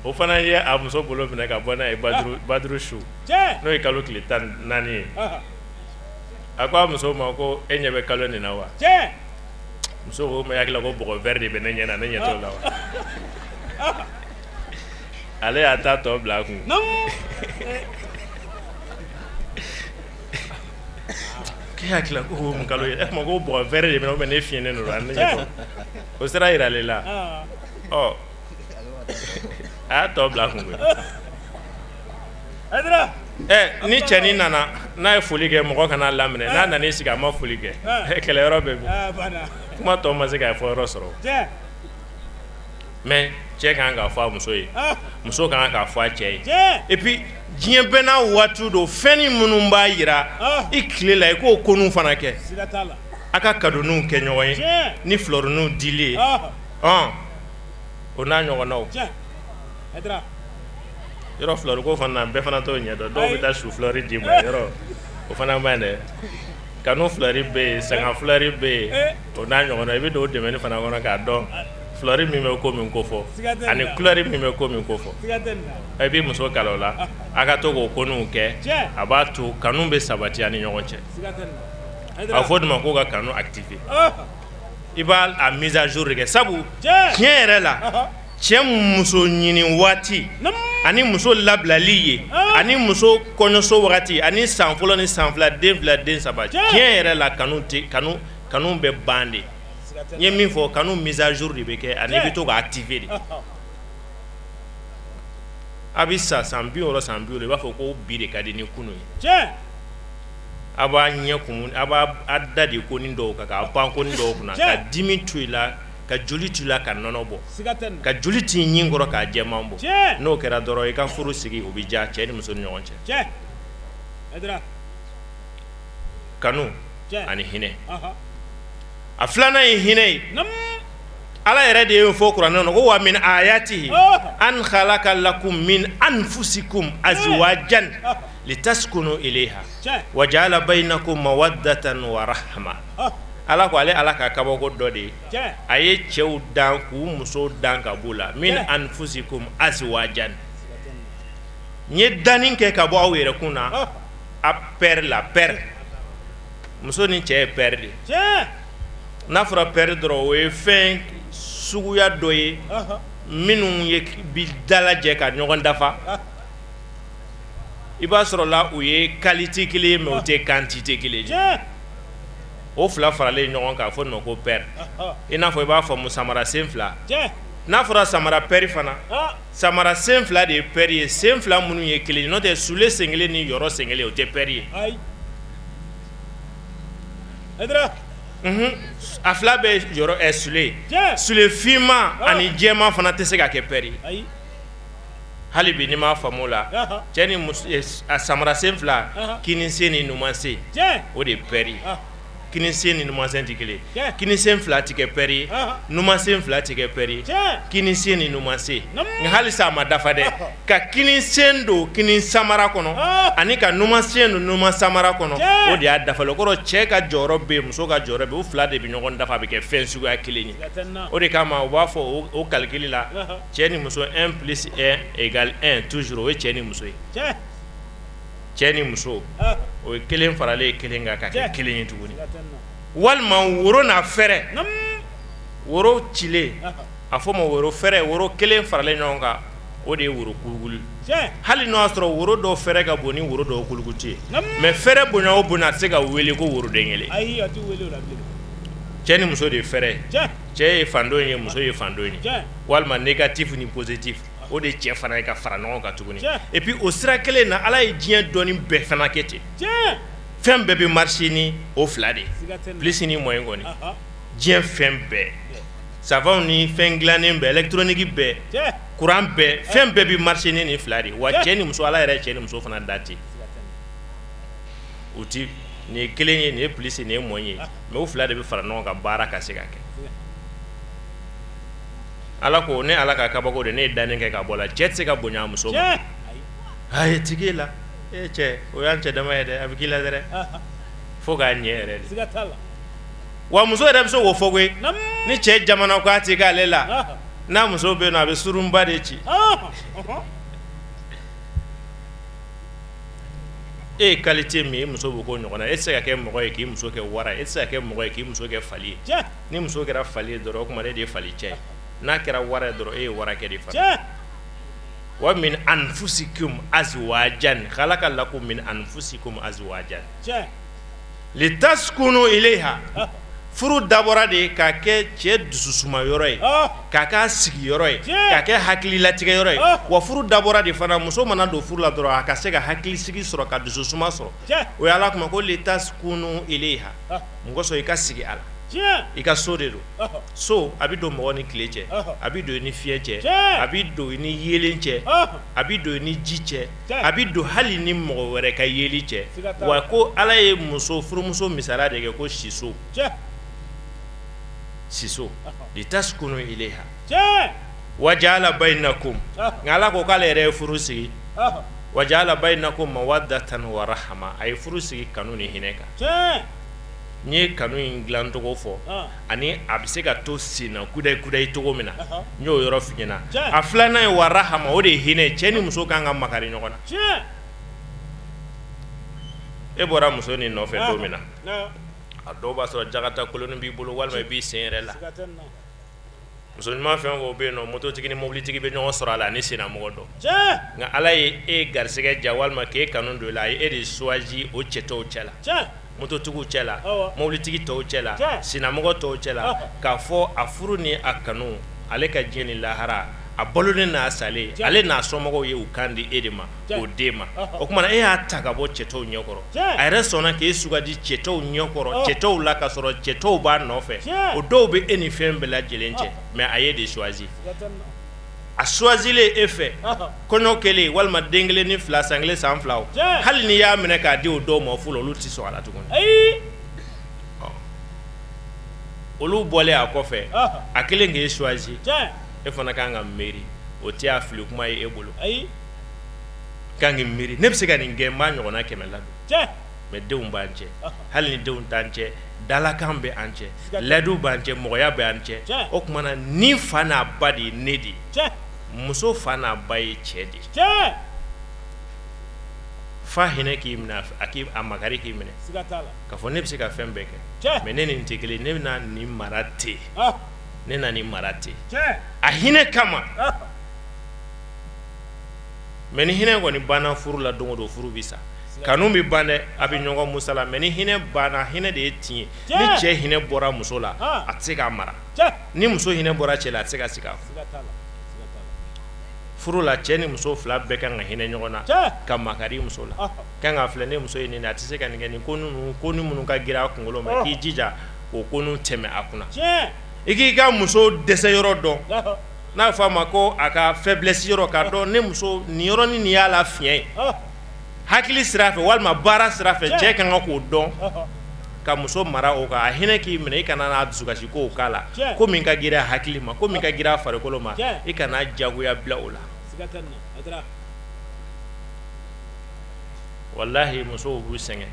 o fana ye a muso bolo minɛ ka bɔ n'a ye baduru su n'o ye kalo tile 14 ye a ko a muso ma ko e ɲɛ bɛ kalo nin na wa muso ko mais hakili la ko bɔgɔ vert de bɛ ne ɲɛ na ne ɲɛ t'o la wa ale y'a ta tɔ bila a kun k'e hakili la ko mun kalo ye e kuma ko bɔgɔ vert de bɛ ne ne fiɲɛnen don a ne ɲɛ t'o o sera yira ale la ɔ a y'a tɔ bila a kun koyi ni cɛnin nana n'a ye foli kɛ mɔgɔ kana laminɛ n'a nan'i sigi a ma foli kɛ kɛlɛyɔrɔ bɛ bin kuma tɔ ma se k'a fɔ yɔrɔ sɔrɔ mais cɛ kan k'a fɔ a muso ye muso kan k'a fɔ a cɛ ye et puis diɲɛ bɛɛ n'a waati don fɛn minnu b'a yira i tile la i k'o koninw fana kɛ a ka cadeauninw kɛ ɲɔgɔn ye ni fleurinw dili ye o n'a ɲɔgɔnnaw yɔrɔ fleur ko fana bɛɛ fana t'o ɲɛ dɔn dɔw bɛ taa su fleur d'i ma yɔrɔ o fana man ɲi dɛ kanu fleur bɛ yen sanga fleur bɛ yen o n'a ɲɔgɔnna i bɛ don o dɛmɛni fana kɔnɔ k'a dɔn fleur min bɛ ko min ko fɔ ani couleur min bɛ ko min ko fɔ i bɛ muso kala o la a ka to k'o koninw kɛ a b'a to kanu bɛ sabati ani ɲɔgɔn cɛ a fɔ de ma ko ka kanu activer i b'a a mise à jour kɛ sabu tiɲɛ yɛrɛ la cɛ muso ɲini waati ani muso labilali ye ani muso kɔɲɔso wagati ani san fɔlɔ ni san fila den fila den saba tiɲɛ yɛrɛ la kanu bɛ ban de n ye min fɔ kanu mise à jour de bɛ kɛ ani i bɛ to ka activer de a bɛ sa san 60 san 70 i b'a fɔ ko bi de ka di ni kunu ye a b'a ɲɛ kumun a b'a da de ko ni dɔw kan k'a ban ko ni dɔw kunna ka dimi to i la ka joli to i la ka nɔnɔ bɔ ka joli t'i ɲin kɔrɔ k'a jɛman bɔ n'o kɛra dɔrɔn i ka furu sigi o bɛ diya cɛ ni muso ni ɲɔgɔn cɛ kanu ani hinɛ a filanan ye hinɛ ye ala yɛrɛ de ye fɔ kuranɛ kɔnɔ ko wa min ayatihi an khalaqa lakum min anfusikum azwajan litaskunu ilayha wa ja'ala bainakum mawaddatan wa rahma ala ko ale ala ka kabako dɔ de a ye cɛw dan k'u muso dan ka bɔ la min anfusikum azwajan n ye danni kɛ ka bɔ aw yɛrɛ kun na a pɛr la pɛr muso ni cɛ ye pɛr de n'a fɔra pɛr dɔrɔn o ye fɛn suguya dɔ ye minnu ye bi dalajɛ ka ɲɔgɔn dafa i b'a sɔrɔ la u ye qualité kelen ye mais u tɛ quantité kelen ye o fila faralen ɲɔgɔn kan fo nɔ ko pɛr i n'a fɔ i b'a fɔ samara sen fila n'a fɔra samara pɛri fana samara sen fila de ye pɛri ye sen fila minnu ye kelen ye n'o tɛ sule sen kelen ni yɔrɔ sen kelen o tɛ pɛri ye a fila bɛ yɔrɔ sule sule finman ani jɛman fana tɛ se ka kɛ pɛri ye hali bi ni m'a faamu o la cɛ ni muso a samara sen fila kini sen ni numan sen o de ye pɛri ye kini sen ni numan sen tɛ kelen kini sen fila tɛ kɛ pɛri ye numan sen fila tɛ kɛ pɛri ye kini sen ni numan sen nka halisa a ma dafa dɛ ka kini sen don kini samara kɔnɔ ani ka numan sen don numan samara kɔnɔ o de y'a dafa o kɔrɔ cɛ ka jɔyɔrɔ bɛ yen muso ka jɔyɔrɔ bɛ yen o fila de bɛ ɲɔgɔn dafa a bɛ kɛ fɛn suguya kelen ye o de kama u b'a fɔ o calcul la cɛ ni muso 1 + 1 = 1 toujours o ye cɛ ni muso ye cɛ ni muso o ye kelen faralen kelen kan ka kɛ kelen ye tuguni walima woro n'a fɛrɛ woro cilen a fɔ ma woro fɛrɛ woro kelen faralen ɲɔgɔn kan o de ye woro kulukulu hali n'o y'a sɔrɔ woro dɔw fɛrɛ ka bon ni woro dɔw kulukutu ye mais fɛrɛ bonya o bonya a tɛ se ka wele ko woroden kelen cɛ ni muso de ye fɛrɛ cɛ ye fandon ye muso ye fandon ye walima négatif ni positif o de cɛ fana ye ka fara ɲɔgɔn kan tuguni et puis o sira kelen na ala ye diɲɛ dɔɔni bɛɛ fana kɛ ten fɛn bɛɛ bɛ marché ni o fila de plus ni moyen kɔni diɲɛ fɛn bɛɛ savon ni fɛn dilannen bɛɛ électronique bɛɛ courant bɛɛ fɛn bɛɛ bɛ marché ni nin fila de wa cɛ ni muso ala yɛrɛ cɛ ni muso fana da ten o ti nin ye kelen ye nin ye plus nin ye moyen ye mais o fila de bɛ fara ɲɔgɔn kan baara ka se ka kɛ ala ko ne ala ka kabako de ne ye danni kɛ ka bɔ la cɛ tɛ se ka bonya a muso ma ayi tigi la cɛ o y'an cɛ dama ye dɛ a bɛ k'i la dɛrɛ fo k'a ɲɛ yɛrɛ de wa muso yɛrɛ bɛ se k'o fɔ koyi ni cɛ jamana ko a tɛ k'ale la n'a muso bɛ yen nɔ a bɛ surunba de ci e ye qualité min ye muso bɛ k'o ɲɔgɔn na e tɛ se ka kɛ mɔgɔ ye k'i muso kɛ wara ye e tɛ se ka kɛ mɔgɔ ye k'i muso kɛ fali ye ni muso kɛra fali ye dɔrɔn o tuma e de ye fali cɛ ye n'a kɛra wara ye dɔrɔn e ye warakɛ de fana wa min anfusikum azwajan khalaqa lakum min anfusikum azwajan litaskunu ilayha furu dabɔra de ka kɛ cɛ dususuma yɔrɔ ye ka k'a sigi yɔrɔ ye ka kɛ hakililatigɛ yɔrɔ ye wa furu dabɔra de fana muso mana don furu la dɔrɔn a ka se ka hakilisigi sɔrɔ ka dususuma sɔrɔ o ye ala kuma ko litaskunu ilayha mun kosɔn i ka sigi a la i ka so de don so a bɛ don mɔgɔ ni tile cɛ a bɛ don i ni fiɲɛ cɛ a bɛ don i ni yeelen cɛ a bɛ don i ni ji cɛ a bɛ don hali ni mɔgɔ wɛrɛ ka yeeli cɛ wa ko ala ye furumuso misaliya de kɛ ko siso siso litaskunu ilayha wa ja'ala bainakum nka ala ko k'ale yɛrɛ ye furu sigi wa ja'ala bainakum mawaddatan wa rahma a ye furu sigi kanu ni hinɛ kan n ye kanu in dilan togo fɔ ani a bɛ se ka to senna kudayi togo min na n y'o yɔrɔ f'i ɲɛna a filanan ye wa rahama o de ye hinɛ cɛ ni muso kan ka makari ɲɔgɔn na e bɔra muso ni nɔfɛ don min na a dɔw b'a sɔrɔ jagata koloni b'i bolo walima i b'i sen yɛrɛ la muso ɲuman fɛn o bɛ yen nɔ mototigi ni mobilitigi bɛ ɲɔgɔn sɔrɔ a la ni sennamɔgɔ dɔ nka ala ye e garisɛgɛ ja walima k'e kanu don i la a ye e de choisi o cɛ tɔw cɛ la mototigiw cɛ la mobilitigi tɔw cɛ la sennamɔgɔ tɔw cɛ la k'a fɔ a furu ni a kanu ale ka diɲɛ ni lahara a balolen n'a salen ale n'a somɔgɔw ye u kan di e de ma k'o d'e ma o kumana e y'a ta ka bɔ cɛtɔw ɲɛkɔrɔ a yɛrɛ sɔnna k'e sugandi cɛtɔw ɲɛkɔrɔ cɛtɔw la ka sɔrɔ cɛtɔw b'a nɔfɛ o dɔw bɛ e ni fɛn bɛɛ lajɛlen cɛ mais a ye de choisi a choisilen e fɛ kɔɲɔ kɛlen walima den kelen ni fila san kelen san fila hali n'i y'a minɛ k'a di o dɔw ma fɔlɔ olu tɛ sɔn a la tuguni olu bɔlen a kɔfɛ a kelen k'e choisi e fana kan ka miiri o tɛ a fili kuma ye e bolo kan k'i miiri ne bɛ se ka nin kɛ n b'a ɲɔgɔnna 100 ladon mais denw b'an cɛ hali ni denw t'an cɛ dalakan bɛ an cɛ ladiw b'an cɛ mɔgɔya bɛ an cɛ o kumana ni fa n'a ba de ye ne de ye muso fa n'a ba ye cɛ de ye fa hinɛ k'i minɛ a makari k'i minɛ k'a fɔ ne bɛ se ka fɛn bɛɛ kɛ mais ne ni nin tɛ kelen ne bɛna nin mara ten ne na nin mara ten a hinɛ kama mais ni hinɛ kɔni banna furu la don o don furu bɛ sa kanu bɛ ban dɛ a bɛ ɲɔgɔn musala mais ni hinɛ banna hinɛ de ye tiɲɛ ni cɛ hinɛ bɔra muso la a tɛ se k'a mara ni muso hinɛ bɔra cɛ la a tɛ se ka sigi a furu la cɛ ni muso fila bɛɛ kan ka hinɛ ɲɔgɔn na ka makari muso la kan ka filɛ ne muso ye nin a tɛ se ka nin kɛ nin ko ni minnu ka girin a kunkolo ma k'i jija o ko n'u tɛmɛ a kunna i k'i ka muso dɛsɛ yɔrɔ dɔn n'a fɔ a ma ko a ka faiblesse yɔrɔ k'a dɔn ne muso nin yɔrɔ ni nin y'a la fiɲɛ ye hakili sira fɛ walima baara sira fɛ cɛ kan ka k'o dɔn ka muso mara o kan a hinɛ k'i minɛ i kana n'a dusukasi ko o k'a la ko min ka girin a hakili ma ko min ka girin a farikolo ma i kana jagoya bila o la wallahi musow b'u sɛgɛn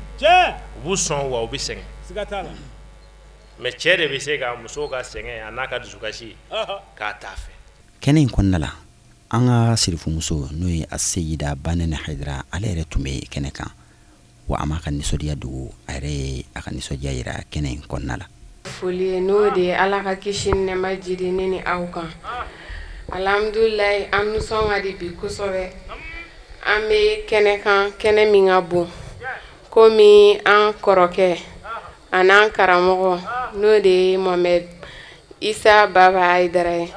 u b'u sɔn wa u bɛ sɛgɛn mais cɛ de bɛ se ka muso ka sɛgɛn a n'a ka dusukasi k'a t'a fɛ kɛnɛ in kɔnɔna la an ka sirifumuso n'o ye a seyida banɛnɛ hayidara ale yɛrɛ tun bɛ kɛnɛ kan wa a m'a ka nisɔndiya dogo a yɛrɛ ye a ka nisɔndiya yira kɛnɛ in kɔnɔna la foli ye n'o de ye ala ka kisi ni nɛɛma jidi ne ni aw kan alhamdulilayi an nisɔn ka di bi kosɛbɛ an bɛ kɛnɛ kan kɛnɛ min ka bon komi an kɔrɔkɛ a n'an karamɔgɔ n'o de ye Mohamed Isa Baba Hayidara ye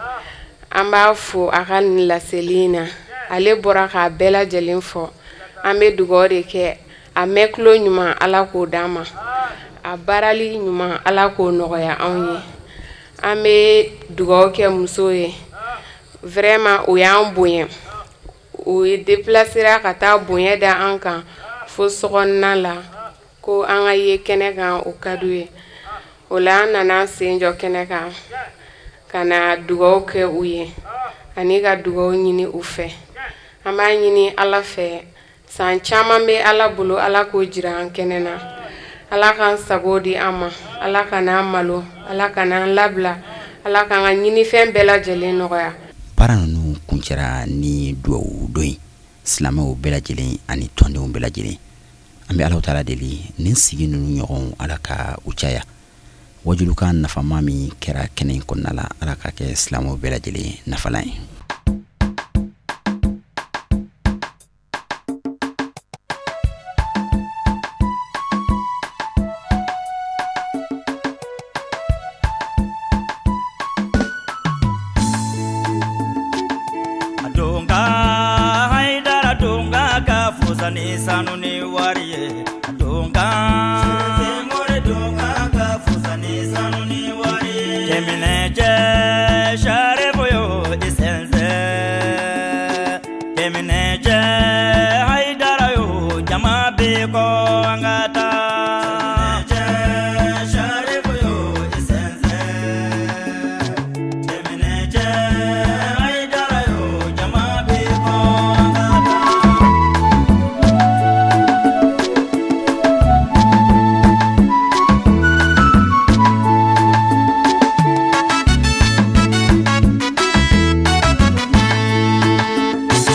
an b'a fo a ka nin laseli in na ale bɔra k'a bɛɛ lajɛlen fɔ an bɛ dugawu de kɛ a mɛn tulo ɲuman ala k'o d'an ma a baarali ɲuman ala k'o nɔgɔya anw ye an bɛ dugawu kɛ muso ye vraiment o y'an bonya o ye déplacera ka taa bonya da an kan fo sokɔnɔna la ko an ka ye kɛnɛ kan o ka d'u ye o la an nana sen jɔ kɛnɛ kan ka na dugawu kɛ u ye ani ka dugawu ɲini u fɛ an b'a ɲini ala fɛ san caman bɛ ala bolo ala k'o jira an kɛnɛ na ala k'an sago di an ma ala kan'an malo ala kan'an labila ala k'an ka ɲinifɛn bɛɛ lajɛlen nɔgɔya baara ninnu kuncɛra ni duwawu dɔ ye silamɛw bɛɛ lajɛlen ani tɔndenw bɛɛ lajɛlen an bɛ Alahu Taala deli nin sigi ninnu ɲɔgɔn ala ka u caya wajulukan nafama min kɛra kɛnɛ in kɔnɔna la ala ka kɛ silamɛw bɛɛ lajɛlen nafalan ye ni sanu ni wariye donga more donga ka fusa ni sanu ni wariye kemine je